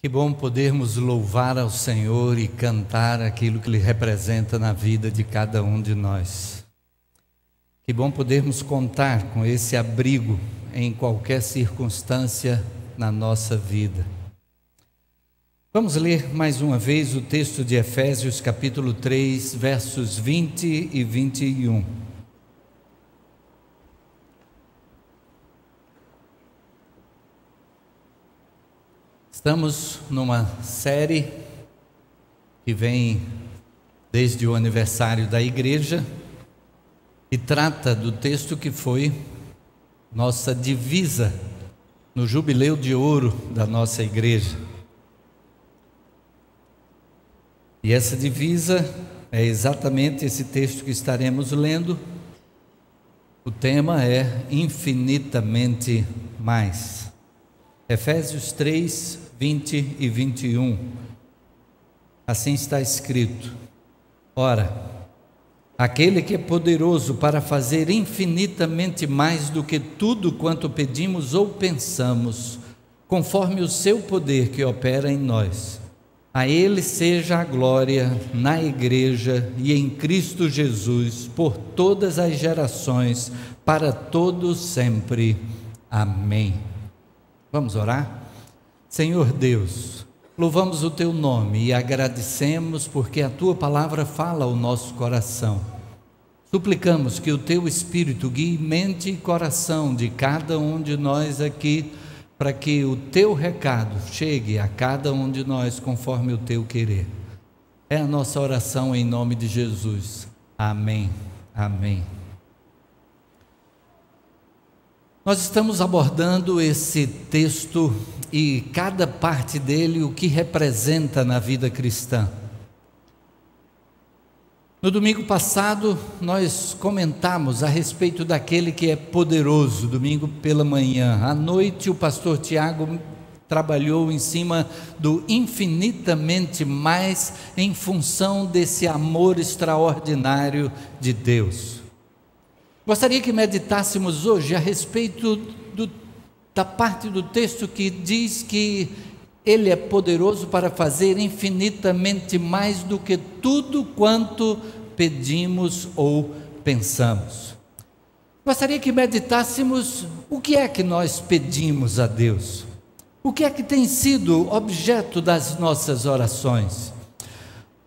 Que bom podermos louvar ao Senhor e cantar aquilo que Ele representa na vida de cada um de nós. Que bom podermos contar com esse abrigo em qualquer circunstância na nossa vida. Vamos ler mais uma vez o texto de Efésios capítulo 3, versos 20 e 21. Estamos numa série que vem desde o aniversário da igreja e trata do texto que foi nossa divisa no jubileu de ouro da nossa igreja. E essa divisa é exatamente esse texto que estaremos lendo. O tema é infinitamente mais. Efésios 3, 20 e 21. Assim está escrito: Ora, aquele que é poderoso para fazer infinitamente mais do que tudo quanto pedimos ou pensamos, conforme o seu poder que opera em nós. A Ele seja a glória na igreja e em Cristo Jesus, por todas as gerações, para todos sempre. Amém. Vamos orar? Senhor Deus, louvamos o Teu nome e agradecemos porque a Tua palavra fala ao nosso coração. Suplicamos que o Teu Espírito guie mente e coração de cada um de nós aqui, para que o Teu recado chegue a cada um de nós conforme o Teu querer. É a nossa oração em nome de Jesus. Amém. Amém. Nós estamos abordando esse texto e cada parte dele, o que representa na vida cristã. No domingo passado, nós comentamos a respeito daquele que é poderoso, domingo pela manhã. À noite, o pastor Tiago trabalhou em cima do infinitamente mais em função desse amor extraordinário de Deus. Gostaria que meditássemos hoje a respeito da parte do texto que diz que Ele é poderoso para fazer infinitamente mais do que tudo quanto pedimos ou pensamos. Gostaria que meditássemos o que é que nós pedimos a Deus, o que é que tem sido objeto das nossas orações,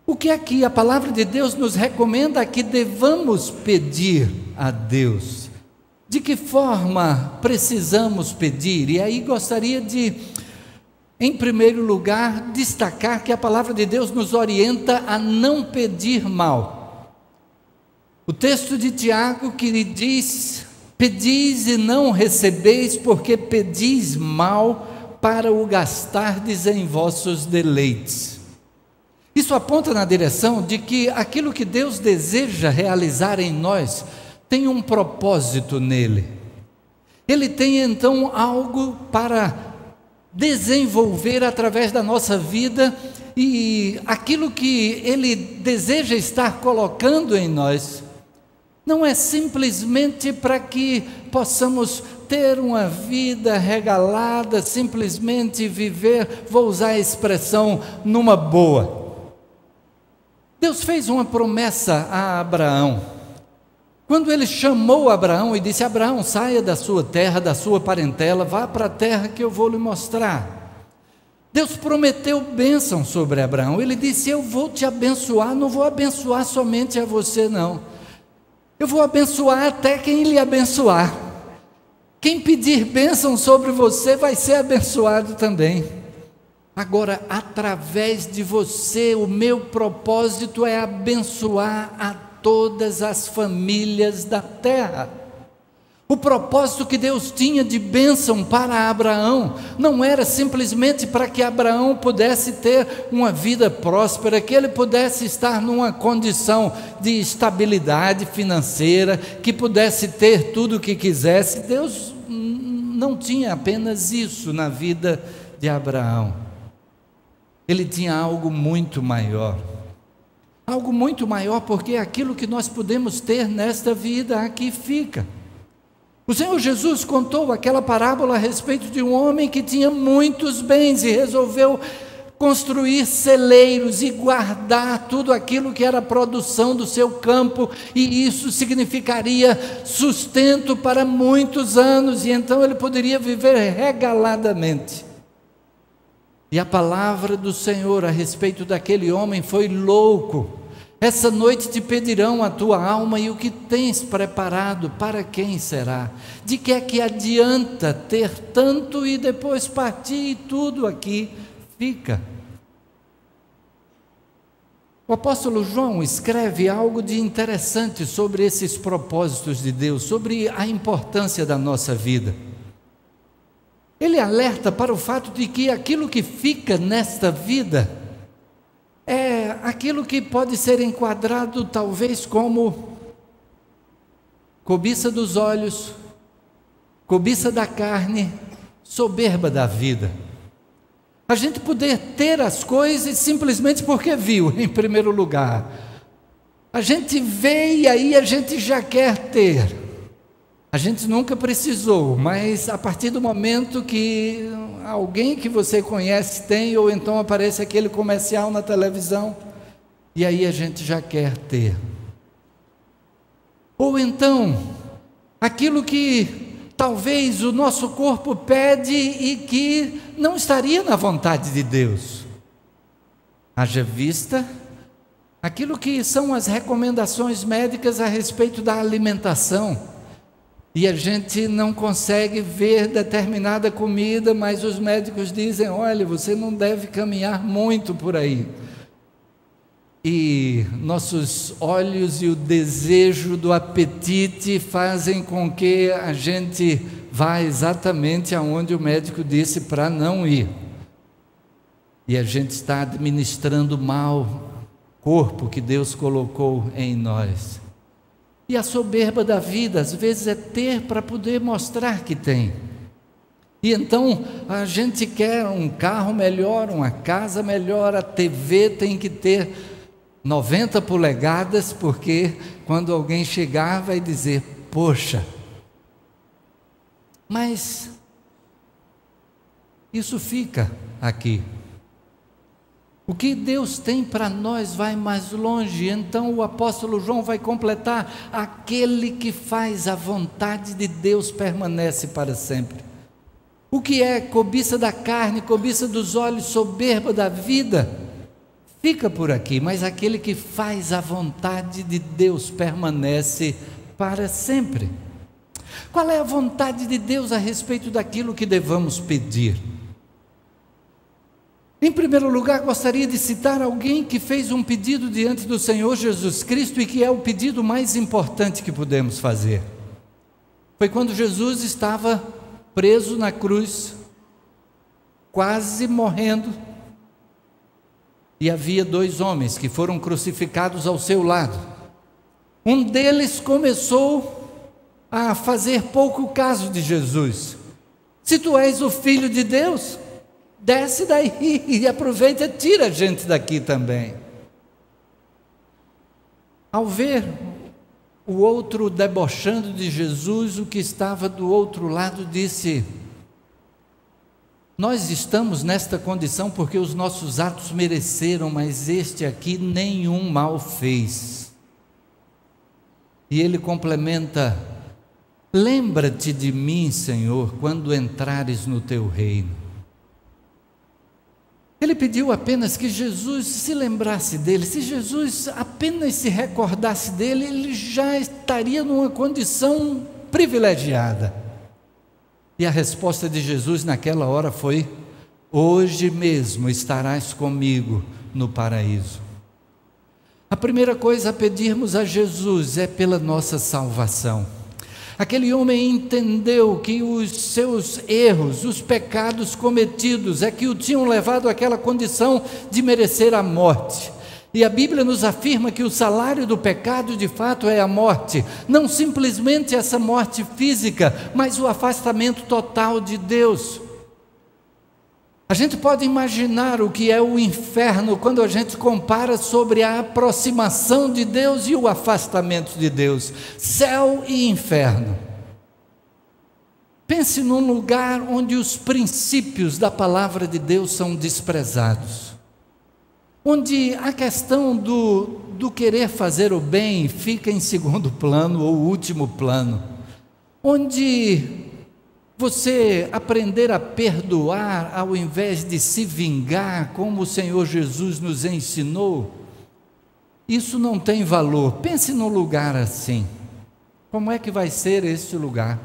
o que é que a palavra de Deus nos recomenda que devamos pedir a Deus, de que forma precisamos pedir. E aí gostaria de, em primeiro lugar, destacar que a palavra de Deus nos orienta a não pedir mal. O texto de Tiago que lhe diz: pedis e não recebeis, porque pedis mal, para o gastardes em vossos deleites. Isso aponta na direção de que aquilo que Deus deseja realizar em nós tem um propósito nele. Ele tem então algo para desenvolver através da nossa vida, e aquilo que Ele deseja estar colocando em nós não é simplesmente para que possamos ter uma vida regalada, simplesmente viver, vou usar a expressão, numa boa. Deus fez uma promessa a Abraão. Quando Ele chamou Abraão e disse: Abraão, saia da sua terra, da sua parentela, vá para a terra que eu vou lhe mostrar. Deus prometeu bênção sobre Abraão. Ele disse: eu vou te abençoar, não vou abençoar somente a você não. Eu vou abençoar até quem lhe abençoar. Quem pedir bênção sobre você vai ser abençoado também. Agora, através de você, o meu propósito é abençoar a todas as famílias da terra. O propósito que Deus tinha de bênção para Abraão não era simplesmente para que Abraão pudesse ter uma vida próspera, que ele pudesse estar numa condição de estabilidade financeira, que pudesse ter tudo o que quisesse. Deus não tinha apenas isso na vida de Abraão. Ele tinha algo muito maior. Algo muito maior, porque aquilo que nós podemos ter nesta vida aqui fica. O Senhor Jesus contou aquela parábola a respeito de um homem que tinha muitos bens e resolveu construir celeiros e guardar tudo aquilo que era a produção do seu campo, e isso significaria sustento para muitos anos, e então ele poderia viver regaladamente. E a palavra do Senhor a respeito daquele homem foi: louco, essa noite te pedirão a tua alma, e o que tens preparado, para quem será? De que é que adianta ter tanto e depois partir e tudo aqui fica? O apóstolo João escreve algo de interessante sobre esses propósitos de Deus, sobre a importância da nossa vida. Ele alerta para o fato de que aquilo que fica nesta vida é aquilo que pode ser enquadrado talvez como cobiça dos olhos, cobiça da carne, soberba da vida. A gente poder ter as coisas simplesmente porque viu, em primeiro lugar. A gente vê e aí a gente já quer ter. A gente nunca precisou, mas a partir do momento que alguém que você conhece tem, ou então aparece aquele comercial na televisão, e aí a gente já quer ter. Ou então, aquilo que talvez o nosso corpo pede e que não estaria na vontade de Deus. Haja vista aquilo que são as recomendações médicas a respeito da alimentação. E a gente não consegue ver determinada comida, mas os médicos dizem: olha, você não deve caminhar muito por aí. E nossos olhos e o desejo do apetite fazem com que a gente vá exatamente aonde o médico disse para não ir. E a gente está administrando mal o corpo que Deus colocou em nós. E a soberba da vida, às vezes, é ter para poder mostrar que tem. E então, a gente quer um carro melhor, uma casa melhor, a TV tem que ter 90 polegadas, porque quando alguém chegar vai dizer: poxa, mas isso fica aqui. O que Deus tem para nós vai mais longe. Então o apóstolo João vai completar: aquele que faz a vontade de Deus permanece para sempre. O que é cobiça da carne, cobiça dos olhos, soberba da vida, fica por aqui, mas aquele que faz a vontade de Deus permanece para sempre. Qual é a vontade de Deus a respeito daquilo que devamos pedir? Em primeiro lugar, gostaria de citar alguém que fez um pedido diante do Senhor Jesus Cristo e que é o pedido mais importante que podemos fazer. Foi quando Jesus estava preso na cruz, quase morrendo, e havia 2 homens que foram crucificados ao seu lado. Um deles começou a fazer pouco caso de Jesus. Se tu és o Filho de Deus, desce daí e aproveita e tira a gente daqui também. Ao ver o outro debochando de Jesus, o que estava do outro lado disse: nós estamos nesta condição porque os nossos atos mereceram, mas este aqui nenhum mal fez. E ele complementa: lembra-te de mim, Senhor, quando entrares no teu reino. Ele pediu apenas que Jesus se lembrasse dele. Se Jesus apenas se recordasse dele, ele já estaria numa condição privilegiada. E a resposta de Jesus naquela hora foi: hoje mesmo estarás comigo no paraíso. A primeira coisa a pedirmos a Jesus é pela nossa salvação. Aquele homem entendeu que os seus erros, os pecados cometidos, é que o tinham levado àquela condição de merecer a morte. E a Bíblia nos afirma que o salário do pecado de fato é a morte, não simplesmente essa morte física, mas o afastamento total de Deus. A gente pode imaginar o que é o inferno quando a gente compara sobre a aproximação de Deus e o afastamento de Deus. Céu e inferno. Pense num lugar onde os princípios da palavra de Deus são desprezados, onde a questão do querer fazer o bem fica em segundo plano ou último plano, onde você aprender a perdoar ao invés de se vingar, como o Senhor Jesus nos ensinou, isso não tem valor. Pense num lugar assim. Como é que vai ser esse lugar?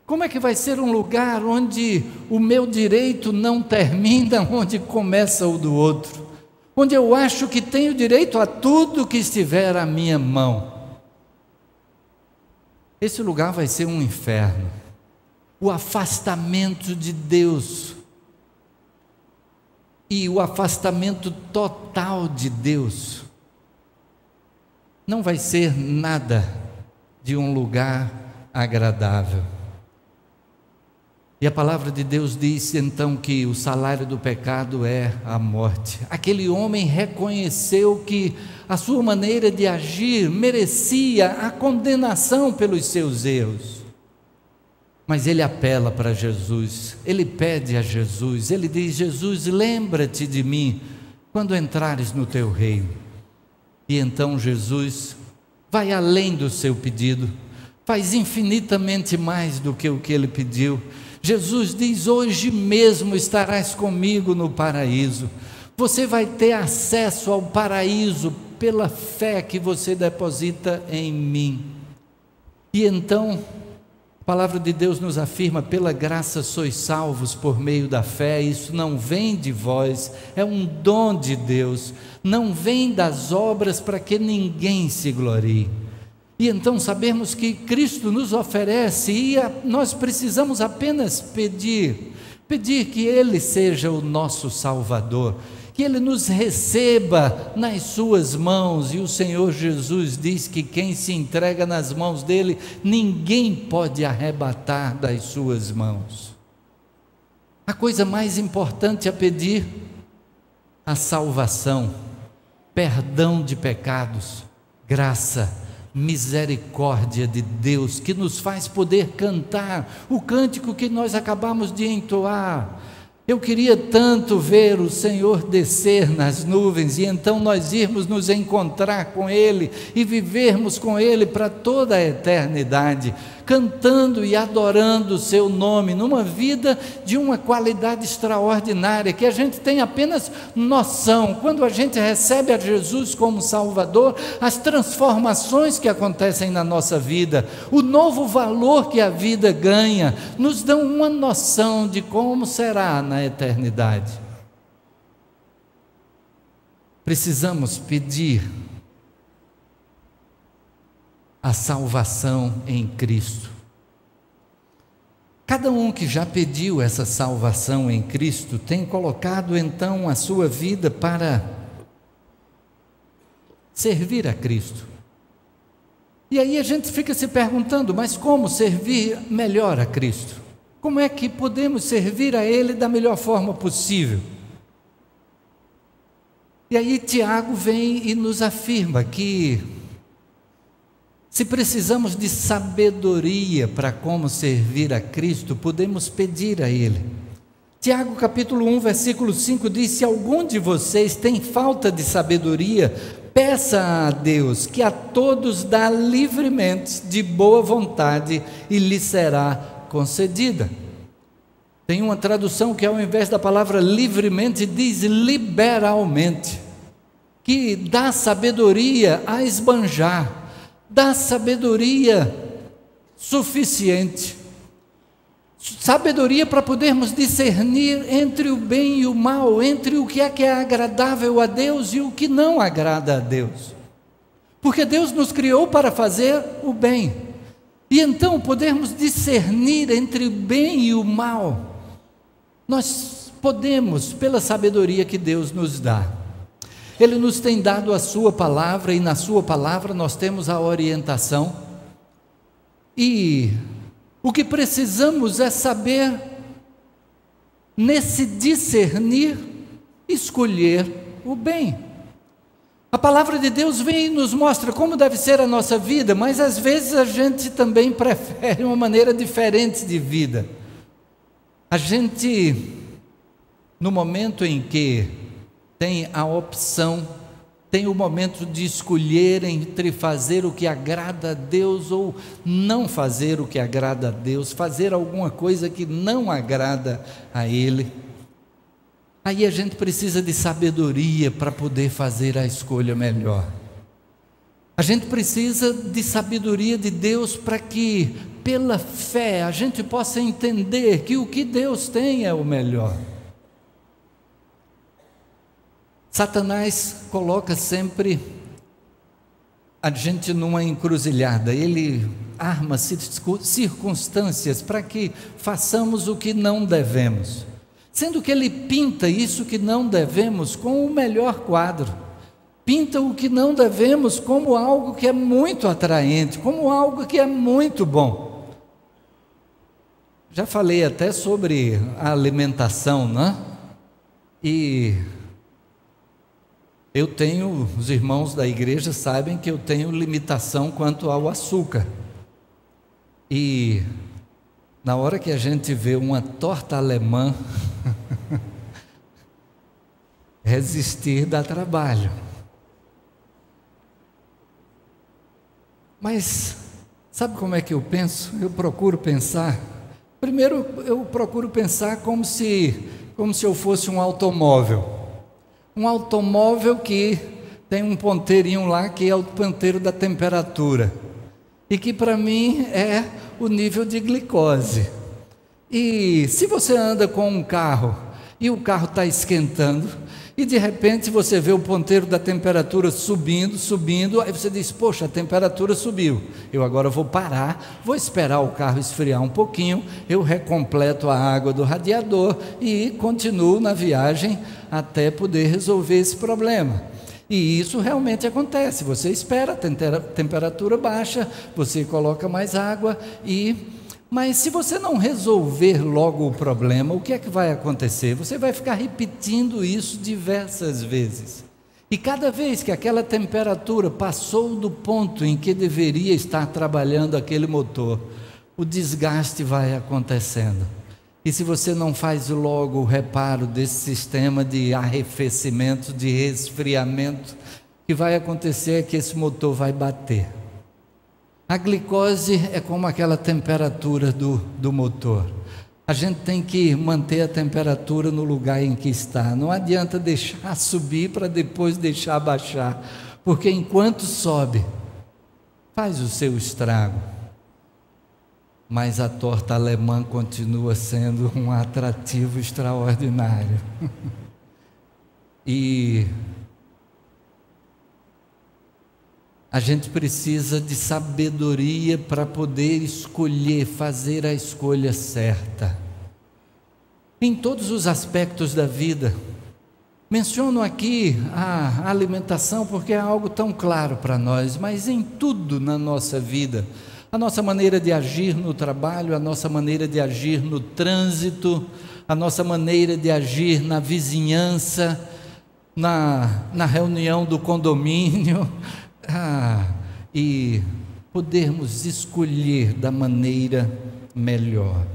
Como é que vai ser um lugar onde o meu direito não termina onde começa o do outro? Onde eu acho que tenho direito a tudo que estiver à minha mão? Esse lugar vai ser um inferno. O afastamento de Deus e o afastamento total de Deus não vai ser nada de um lugar agradável. E a palavra de Deus diz então que o salário do pecado é a morte. Aquele homem reconheceu que a sua maneira de agir merecia a condenação pelos seus erros. Mas ele apela para Jesus, ele pede a Jesus, ele diz: Jesus, lembra-te de mim quando entrares no teu reino. E então Jesus vai além do seu pedido, faz infinitamente mais do que o que ele pediu. Jesus diz: hoje mesmo estarás comigo no paraíso. Você vai ter acesso ao paraíso pela fé que você deposita em mim. E então a palavra de Deus nos afirma: pela graça sois salvos por meio da fé. Isso não vem de vós, é um dom de Deus, não vem das obras para que ninguém se glorie. E então sabemos que Cristo nos oferece, e nós precisamos apenas pedir que Ele seja o nosso Salvador, que Ele nos receba nas suas mãos. E o Senhor Jesus diz que quem se entrega nas mãos dEle, ninguém pode arrebatar das suas mãos. A coisa mais importante a pedir: a salvação, perdão de pecados, graça, misericórdia de Deus, que nos faz poder cantar o cântico que nós acabamos de entoar. Eu queria tanto ver o Senhor descer nas nuvens e então nós irmos nos encontrar com Ele e vivermos com Ele para toda a eternidade, cantando e adorando o seu nome, numa vida de uma qualidade extraordinária, que a gente tem apenas noção. Quando a gente recebe a Jesus como Salvador, as transformações que acontecem na nossa vida, o novo valor que a vida ganha, nos dão uma noção de como será na eternidade. Precisamos pedir a salvação em Cristo. Cada um que já pediu essa salvação em Cristo tem colocado então a sua vida para servir a Cristo. E aí a gente fica se perguntando: mas como servir melhor a Cristo? Como é que podemos servir a Ele da melhor forma possível? E aí Tiago vem e nos afirma que se precisamos de sabedoria para como servir a Cristo, podemos pedir a Ele. Tiago capítulo 1, versículo 5 diz: se algum de vocês tem falta de sabedoria, peça a Deus, que a todos dá livremente, de boa vontade, e lhe será concedida. Tem uma tradução que ao invés da palavra livremente diz liberalmente, que dá sabedoria a esbanjar, dá sabedoria suficiente, sabedoria para podermos discernir entre o bem e o mal, entre o que é agradável a Deus e o que não agrada a Deus, porque Deus nos criou para fazer o bem. E então podermos discernir entre o bem e o mal, nós podemos pela sabedoria que Deus nos dá. Ele nos tem dado a sua palavra, e na sua palavra nós temos a orientação, e o que precisamos é saber, nesse discernir, escolher o bem. A palavra de Deus vem e nos mostra como deve ser a nossa vida, mas às vezes a gente também prefere uma maneira diferente de vida. A gente, no momento em que tem a opção, tem o momento de escolher entre fazer o que agrada a Deus ou não fazer o que agrada a Deus, fazer alguma coisa que não agrada a Ele. Aí a gente precisa de sabedoria para poder fazer a escolha melhor. A gente precisa de sabedoria de Deus para que, pela fé, a gente possa entender que o que Deus tem é o melhor. Satanás coloca sempre a gente numa encruzilhada, ele arma circunstâncias para que façamos o que não devemos, sendo que ele pinta isso que não devemos com o melhor quadro, pinta o que não devemos como algo que é muito atraente, como algo que é muito bom. Já falei até sobre a alimentação, né? E os irmãos da igreja sabem que eu tenho limitação quanto ao açúcar. E na hora que a gente vê uma torta alemã, resistir dá trabalho. Mas sabe como é que eu penso? Eu procuro pensar. Primeiro eu procuro pensar como se eu fosse um automóvel. Um automóvel que tem um ponteirinho lá, que é o ponteiro da temperatura, e que para mim é o nível de glicose. E se você anda com um carro, e o carro está esquentando, e de repente você vê o ponteiro da temperatura subindo, aí você diz, poxa, a temperatura subiu, eu agora vou parar, vou esperar o carro esfriar um pouquinho, eu recompleto a água do radiador e continuo na viagem até poder resolver esse problema. E isso realmente acontece, você espera, a temperatura baixa, você coloca mais água, mas se você não resolver logo o problema, o que é que vai acontecer? Você vai ficar repetindo isso diversas vezes. E cada vez que aquela temperatura passou do ponto em que deveria estar trabalhando aquele motor, o desgaste vai acontecendo. E se você não faz logo o reparo desse sistema de arrefecimento, de resfriamento, o que vai acontecer é que esse motor vai bater. A glicose é como aquela temperatura do motor. A gente tem que manter a temperatura no lugar em que está. Não adianta deixar subir para depois deixar baixar, porque enquanto sobe, faz o seu estrago. Mas a torta alemã continua sendo um atrativo extraordinário. E a gente precisa de sabedoria para poder escolher, fazer a escolha certa. Em todos os aspectos da vida. Menciono aqui a alimentação porque é algo tão claro para nós, mas em tudo na nossa vida. A nossa maneira de agir no trabalho, a nossa maneira de agir no trânsito, a nossa maneira de agir na vizinhança, na reunião do condomínio, e podermos escolher da maneira melhor.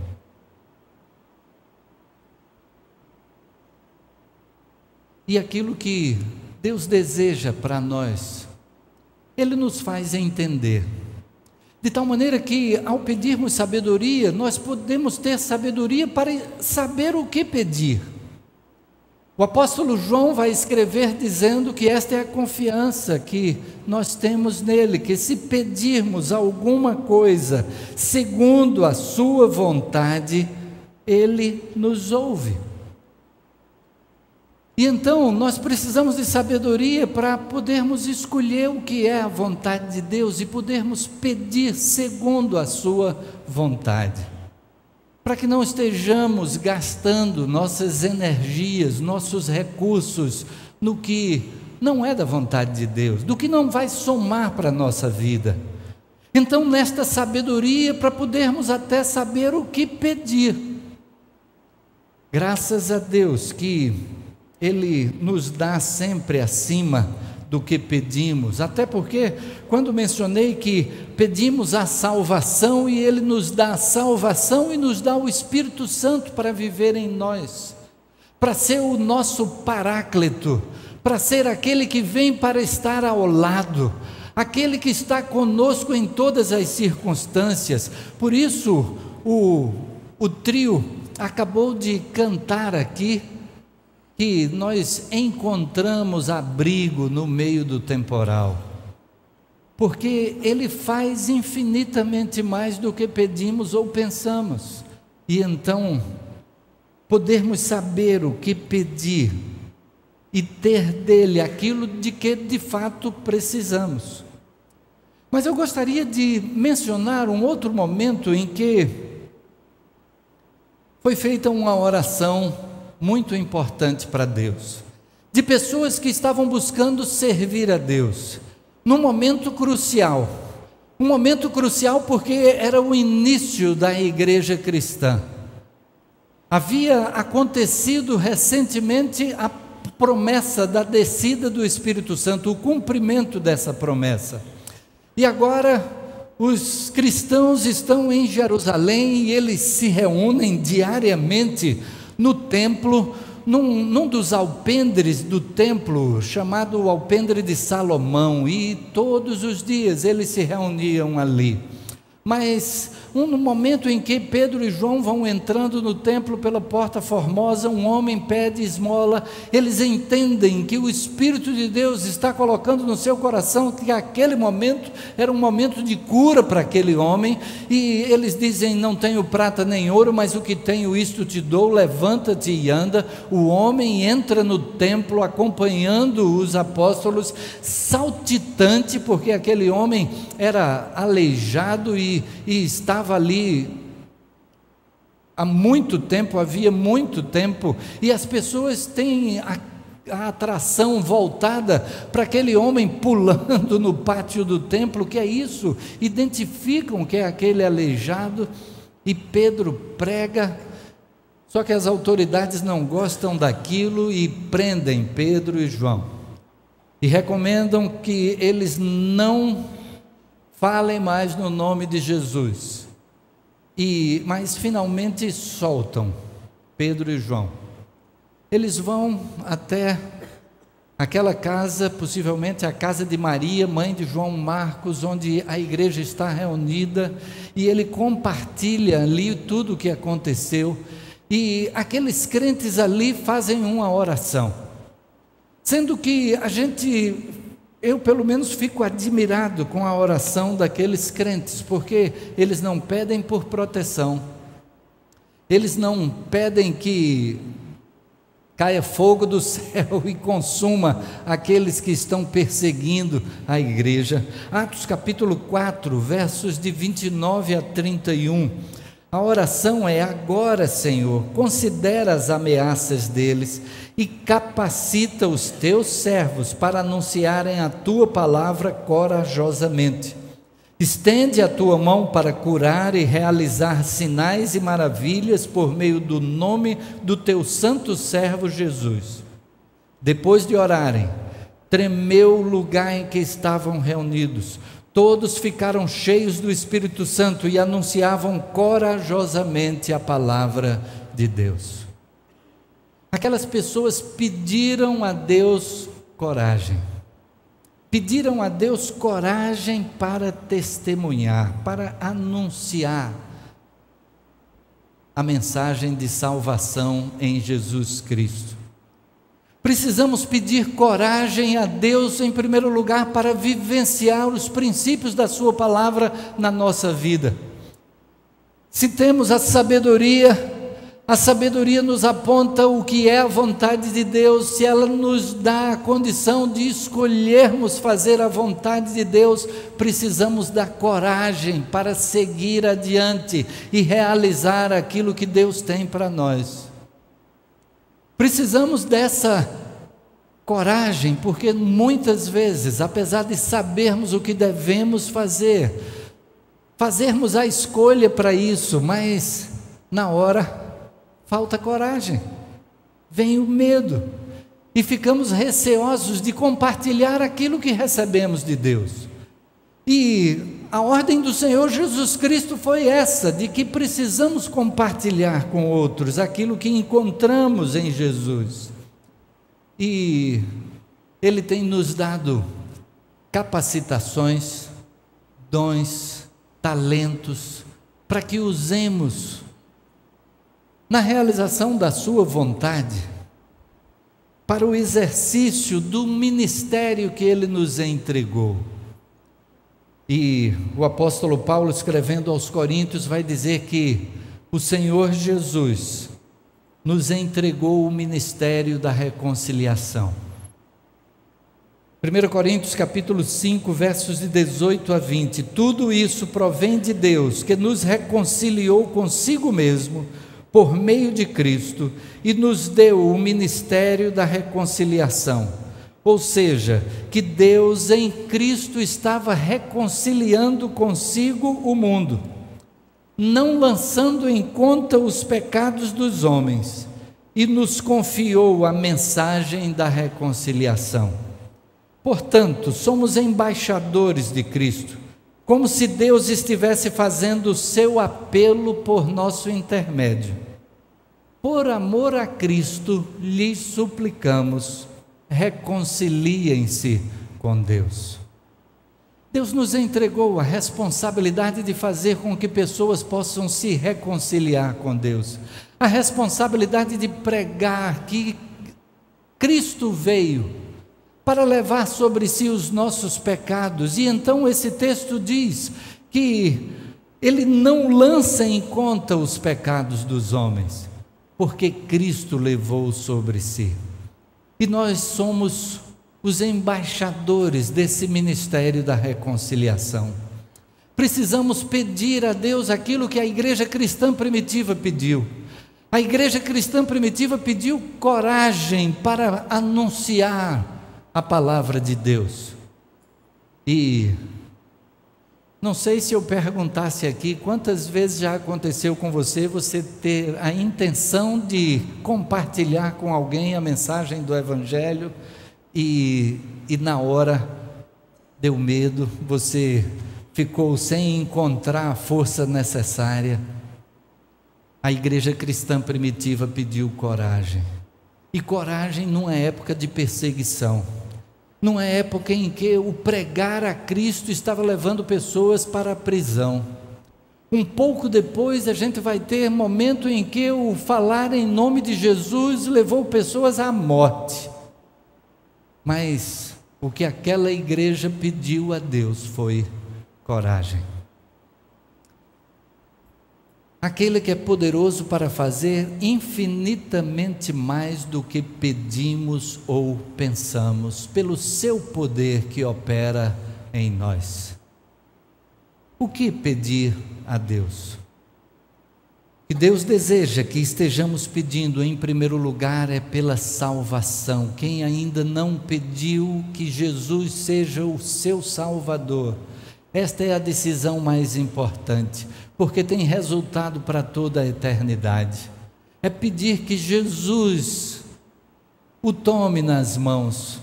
E aquilo que Deus deseja para nós, Ele nos faz entender. De tal maneira que, ao pedirmos sabedoria, nós podemos ter sabedoria para saber o que pedir. O apóstolo João vai escrever dizendo que esta é a confiança que nós temos nele, que se pedirmos alguma coisa segundo a sua vontade, ele nos ouve. E então nós precisamos de sabedoria para podermos escolher o que é a vontade de Deus e podermos pedir segundo a sua vontade, para que não estejamos gastando nossas energias, nossos recursos no que não é da vontade de Deus, do que não vai somar para a nossa vida. Então, nesta sabedoria, para podermos até saber o que pedir, graças a Deus que Ele nos dá sempre acima do que pedimos, até porque quando mencionei que pedimos a salvação e Ele nos dá a salvação e nos dá o Espírito Santo para viver em nós, para ser o nosso paráclito, para ser aquele que vem para estar ao lado, aquele que está conosco em todas as circunstâncias. Por isso o trio acabou de cantar aqui que nós encontramos abrigo no meio do temporal, porque Ele faz infinitamente mais do que pedimos ou pensamos, e então podermos saber o que pedir e ter dele aquilo de que de fato precisamos. Mas eu gostaria de mencionar um outro momento em que foi feita uma oração muito importante para Deus, de pessoas que estavam buscando servir a Deus, num momento crucial, um momento crucial porque era o início da igreja cristã. Havia acontecido recentemente a promessa da descida do Espírito Santo, o cumprimento dessa promessa, e agora os cristãos estão em Jerusalém e eles se reúnem diariamente no templo, num dos alpendres do templo, chamado Alpendre de Salomão, e todos os dias eles se reuniam ali. Mas no momento em que Pedro e João vão entrando no templo pela porta formosa, um homem pede esmola. Eles entendem que o Espírito de Deus está colocando no seu coração que aquele momento era um momento de cura para aquele homem, e eles dizem: não tenho prata nem ouro, mas o que tenho isto te dou, levanta-te e anda. O homem entra no templo acompanhando os apóstolos, saltitante, porque aquele homem era aleijado e estava ali há muito tempo, havia muito tempo, e as pessoas têm a atração voltada para aquele homem pulando no pátio do templo. Que é isso? Identificam que é aquele aleijado, e Pedro prega, só que as autoridades não gostam daquilo e prendem Pedro e João, e recomendam que eles não falem mais no nome de Jesus, mas finalmente soltam Pedro e João. Eles vão até aquela casa, possivelmente a casa de Maria, mãe de João Marcos, onde a igreja está reunida, e ele compartilha ali tudo o que aconteceu, e aqueles crentes ali fazem uma oração, sendo que eu pelo menos fico admirado com a oração daqueles crentes, porque eles não pedem por proteção, eles não pedem que caia fogo do céu e consuma aqueles que estão perseguindo a igreja. Atos capítulo 4, versos de 29 a 31, a oração é: agora, Senhor, considera as ameaças deles e capacita os teus servos para anunciarem a tua palavra corajosamente. Estende a tua mão para curar e realizar sinais e maravilhas por meio do nome do teu santo servo Jesus. Depois de orarem, tremeu o lugar em que estavam reunidos. Todos ficaram cheios do Espírito Santo e anunciavam corajosamente a palavra de Deus. Aquelas pessoas pediram a Deus coragem. Pediram a Deus coragem para testemunhar, para anunciar a mensagem de salvação em Jesus Cristo. Precisamos pedir coragem a Deus, em primeiro lugar, para vivenciar os princípios da sua palavra na nossa vida. Se temos a sabedoria nos aponta o que é a vontade de Deus. Se ela nos dá a condição de escolhermos fazer a vontade de Deus, precisamos da coragem para seguir adiante e realizar aquilo que Deus tem para nós. Precisamos dessa coragem, porque muitas vezes, apesar de sabermos o que devemos fazer, fazermos a escolha para isso, mas na hora falta coragem, vem o medo. e ficamos receosos de compartilhar aquilo que recebemos de Deus. E a ordem do Senhor Jesus Cristo foi essa, de que precisamos compartilhar com outros aquilo que encontramos em Jesus. E Ele tem nos dado capacitações, dons, talentos, para que usemos na realização da sua vontade, para o exercício do ministério que Ele nos entregou. E o apóstolo Paulo, escrevendo aos Coríntios, vai dizer que o Senhor Jesus nos entregou o ministério da reconciliação. 1 Coríntios capítulo 5, versos de 18 a 20, tudo isso provém de Deus, que nos reconciliou consigo mesmo, por meio de Cristo, e nos deu o ministério da reconciliação. Ou seja, que Deus em Cristo estava reconciliando consigo o mundo, não lançando em conta os pecados dos homens, e nos confiou a mensagem da reconciliação. Portanto, somos embaixadores de Cristo, como se Deus estivesse fazendo o seu apelo por nosso intermédio. Por amor a Cristo, lhes suplicamos, reconciliem-se com Deus. Deus nos entregou a responsabilidade de fazer com que pessoas possam se reconciliar com Deus, a responsabilidade de pregar que Cristo veio para levar sobre si os nossos pecados. E então esse texto diz que Ele não lança em conta os pecados dos homens, porque Cristo levou sobre si. E nós somos os embaixadores desse ministério da reconciliação. Precisamos pedir a Deus aquilo que a igreja cristã primitiva pediu. A igreja cristã primitiva pediu coragem para anunciar a palavra de Deus. E não sei se eu perguntasse aqui quantas vezes já aconteceu com você ter a intenção de compartilhar com alguém a mensagem do Evangelho e na hora deu medo, você ficou sem encontrar a força necessária. A igreja cristã primitiva pediu coragem, e coragem numa época de perseguição, numa época em que o pregar a Cristo estava levando pessoas para a prisão. Um pouco depois a gente vai ter momento em que o falar em nome de Jesus levou pessoas à morte. Mas o que aquela igreja pediu a Deus foi coragem. Aquele que é poderoso para fazer infinitamente mais do que pedimos ou pensamos, pelo seu poder que opera em nós. O que pedir a Deus? O que Deus deseja que estejamos pedindo em primeiro lugar é pela salvação. Quem ainda não pediu que Jesus seja o seu Salvador, esta é a decisão mais importante, porque tem resultado para toda a eternidade. É pedir que Jesus o tome nas mãos,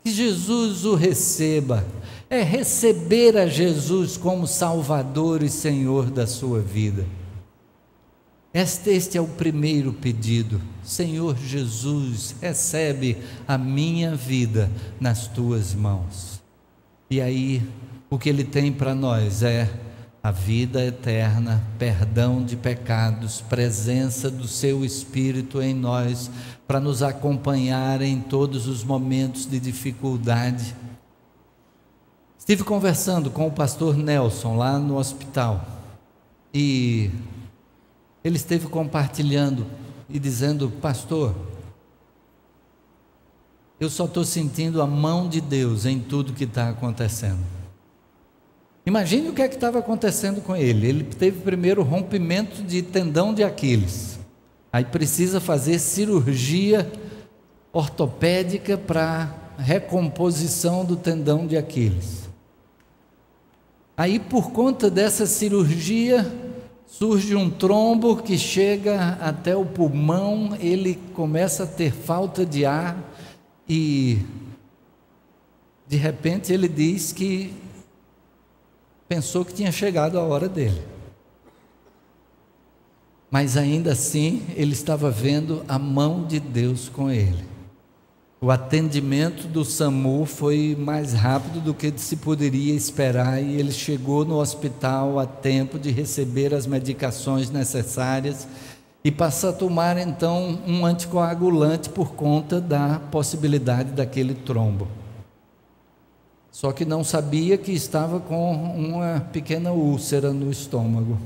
que Jesus o receba, é receber a Jesus como Salvador e Senhor da sua vida. Este é o primeiro pedido. Senhor Jesus, recebe a minha vida nas tuas mãos. E aí, o que Ele tem para nós é a vida eterna, perdão de pecados, presença do Seu Espírito em nós, para nos acompanhar em todos os momentos de dificuldade. Estive conversando com o pastor Nelson lá no hospital, e ele esteve compartilhando e dizendo: pastor, eu só estou sentindo a mão de Deus em tudo que está acontecendo. Imagine o que é que estava acontecendo com ele. Ele teve primeiro rompimento de tendão de Aquiles, aí precisa fazer cirurgia ortopédica para recomposição do tendão de Aquiles. Aí, por conta dessa cirurgia, surge um trombo que chega até o pulmão, ele começa a ter falta de ar, E de repente ele diz que pensou que tinha chegado a hora dele. Mas ainda assim ele estava vendo a mão de Deus com ele. O atendimento do SAMU foi mais rápido do que se poderia esperar e ele chegou no hospital a tempo de receber as medicações necessárias e passar a tomar então um anticoagulante por conta da possibilidade daquele trombo. Só que não sabia que estava com uma pequena úlcera no estômago.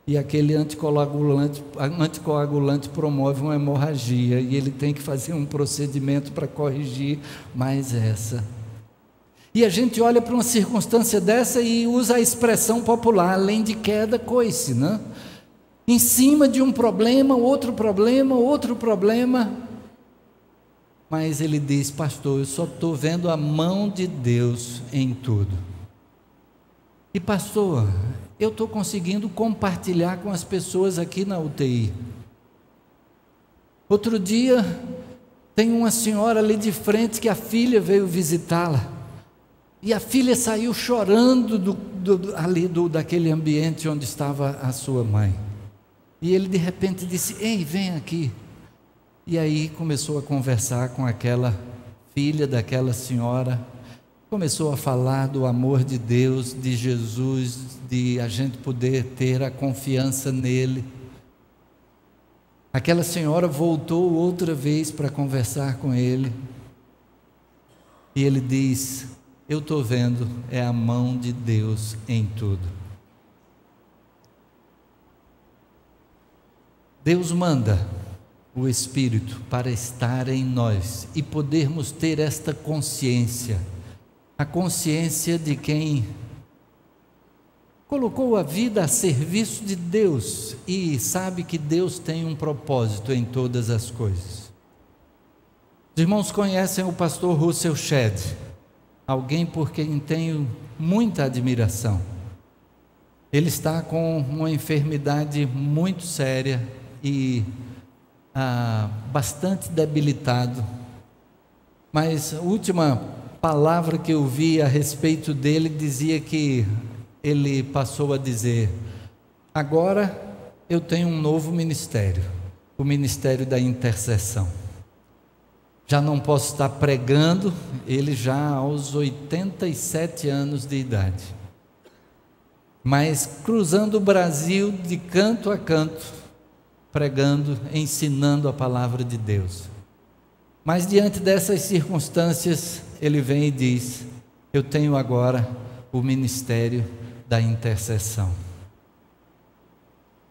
E aquele anticoagulante promove uma hemorragia e ele tem que fazer um procedimento para corrigir mais essa. E a gente olha para uma circunstância dessa e usa a expressão popular, além de queda, coice, né? Em cima de um problema, outro problema, outro problema. Mas ele diz: pastor, eu só estou vendo a mão de Deus em tudo. E pastor, eu estou conseguindo compartilhar com as pessoas aqui na UTI. Outro dia, tem uma senhora ali de frente que a filha veio visitá-la. E a filha saiu chorando daquele ambiente onde estava a sua mãe. E ele de repente disse: ei, vem aqui. E aí começou a conversar com aquela filha daquela senhora. Começou a falar do amor de Deus, de Jesus, de a gente poder ter a confiança nele. Aquela senhora voltou outra vez para conversar com ele. E ele diz: eu estou vendo, é a mão de Deus em tudo. Deus manda o Espírito para estar em nós e podermos ter esta consciência. A consciência de quem colocou a vida a serviço de Deus e sabe que Deus tem um propósito em todas as coisas. Os irmãos conhecem o pastor Russell Shedd, alguém por quem tenho muita admiração. Ele está com uma enfermidade muito séria e bastante debilitado, mas a última palavra que eu vi a respeito dele dizia que ele passou a dizer: agora eu tenho um novo ministério, o ministério da intercessão. Já não posso estar pregando, ele já aos 87 anos de idade, mas cruzando o Brasil de canto a canto, pregando, ensinando a palavra de Deus. Mas diante dessas circunstâncias, ele vem e diz: eu tenho agora o ministério da intercessão.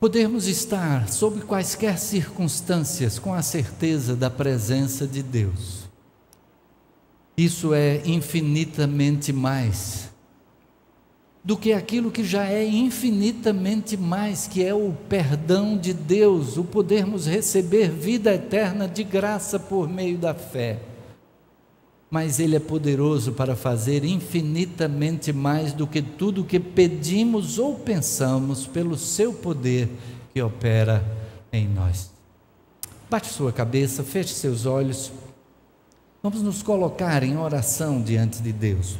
Podemos estar sob quaisquer circunstâncias com a certeza da presença de Deus. Isso é infinitamente mais do que aquilo que já é infinitamente mais, que é o perdão de Deus, o podermos receber vida eterna de graça por meio da fé. Mas Ele é poderoso para fazer infinitamente mais do que tudo o que pedimos ou pensamos, pelo seu poder que opera em nós. Baixe sua cabeça, feche seus olhos. Vamos nos colocar em oração diante de Deus.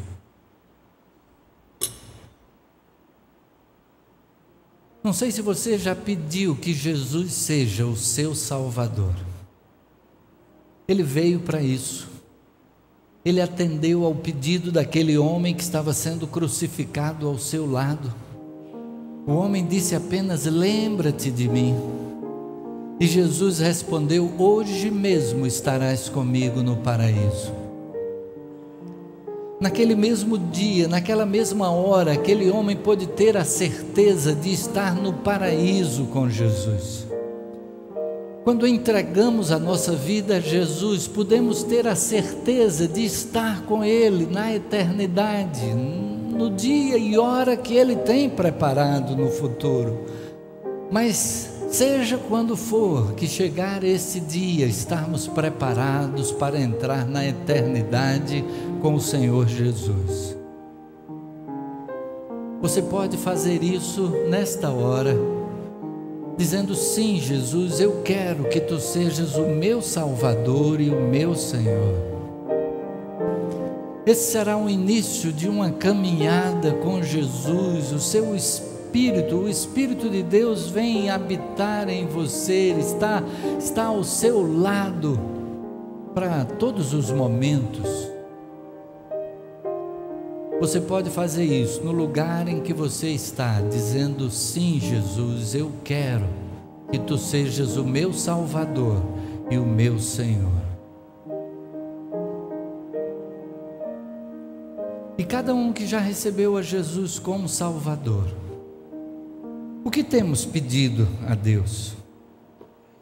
Não sei se você já pediu que Jesus seja o seu Salvador. Ele veio para isso. Ele atendeu ao pedido daquele homem que estava sendo crucificado ao seu lado. O homem disse apenas: lembra-te de mim. E Jesus respondeu: hoje mesmo estarás comigo no paraíso. Naquele mesmo dia, naquela mesma hora, aquele homem pôde ter a certeza de estar no paraíso com Jesus. Quando entregamos a nossa vida a Jesus, podemos ter a certeza de estar com Ele na eternidade, no dia e hora que Ele tem preparado no futuro. Mas seja quando for que chegar esse dia, estarmos preparados para entrar na eternidade com o Senhor Jesus. Você pode fazer isso nesta hora, dizendo: sim, Jesus, eu quero que Tu sejas o meu Salvador e o meu Senhor. Esse será o início de uma caminhada com Jesus. O seu Espírito, o Espírito de Deus vem habitar em você, Ele está ao seu lado para todos os momentos. Você pode fazer isso no lugar em que você está, dizendo: sim, Jesus, eu quero que Tu sejas o meu Salvador e o meu Senhor. E cada um que já recebeu a Jesus como Salvador, o que temos pedido a Deus?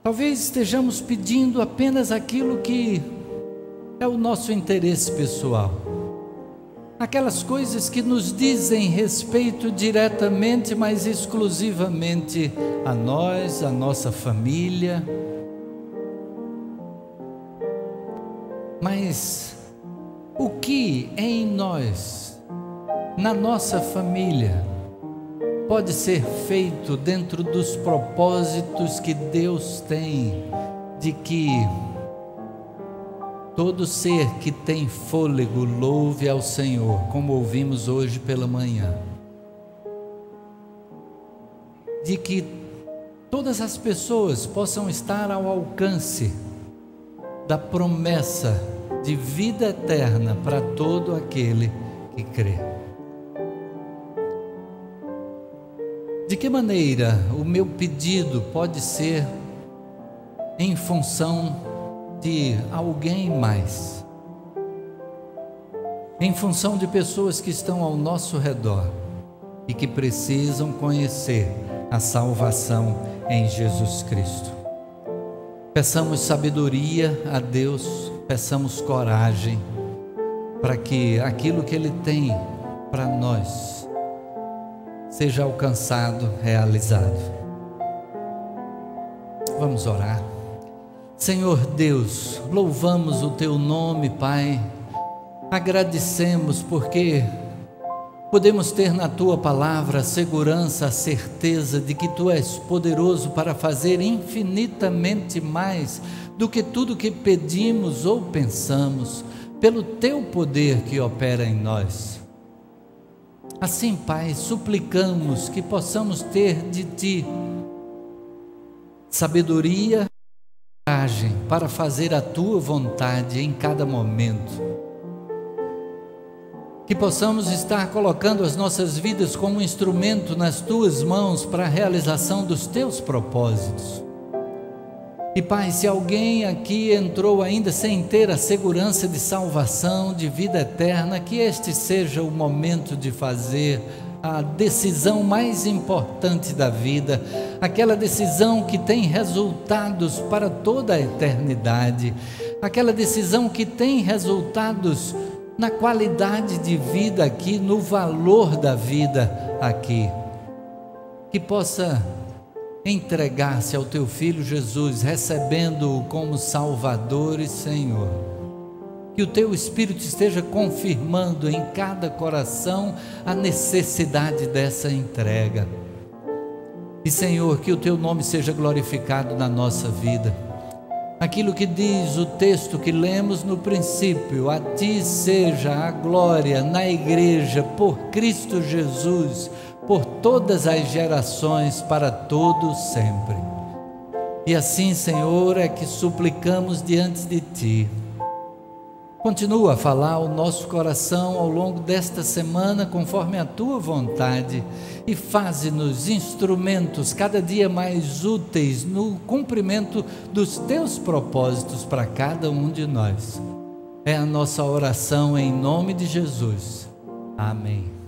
Talvez estejamos pedindo apenas aquilo que é o nosso interesse pessoal, aquelas coisas que nos dizem respeito diretamente, mas exclusivamente a nós, a nossa família. Mas o que em nós, na nossa família, pode ser feito dentro dos propósitos que Deus tem, de que todo ser que tem fôlego louve ao Senhor, como ouvimos hoje pela manhã, de que todas as pessoas possam estar ao alcance da promessa de vida eterna para todo aquele que crê. De que maneira o meu pedido pode ser em função de alguém mais, em função de pessoas que estão ao nosso redor e que precisam conhecer a salvação em Jesus Cristo? Peçamos sabedoria a Deus, peçamos coragem para que aquilo que Ele tem para nós seja alcançado, realizado. Vamos orar. Senhor Deus, louvamos o Teu nome, Pai, agradecemos porque podemos ter na Tua palavra a segurança, a certeza de que Tu és poderoso para fazer infinitamente mais do que tudo que pedimos ou pensamos, pelo Teu poder que opera em nós. Assim, Pai, suplicamos que possamos ter de Ti sabedoria e coragem para fazer a Tua vontade em cada momento. Que possamos estar colocando as nossas vidas como instrumento nas Tuas mãos para a realização dos Teus propósitos. E Pai, se alguém aqui entrou ainda sem ter a segurança de salvação, de vida eterna, que este seja o momento de fazer a decisão mais importante da vida, aquela decisão que tem resultados para toda a eternidade, aquela decisão que tem resultados na qualidade de vida aqui, no valor da vida aqui, que possa entregar-se ao Teu Filho Jesus, recebendo-o como Salvador e Senhor. Que o Teu Espírito esteja confirmando em cada coração a necessidade dessa entrega. E Senhor, que o Teu nome seja glorificado na nossa vida. Aquilo que diz o texto que lemos no princípio: a Ti seja a glória na igreja, por Cristo Jesus, por todas as gerações, para todos sempre. E assim, Senhor, é que suplicamos diante de Ti. Continua a falar ao nosso coração ao longo desta semana, conforme a Tua vontade, e faze-nos instrumentos cada dia mais úteis no cumprimento dos Teus propósitos para cada um de nós. É a nossa oração em nome de Jesus. Amém.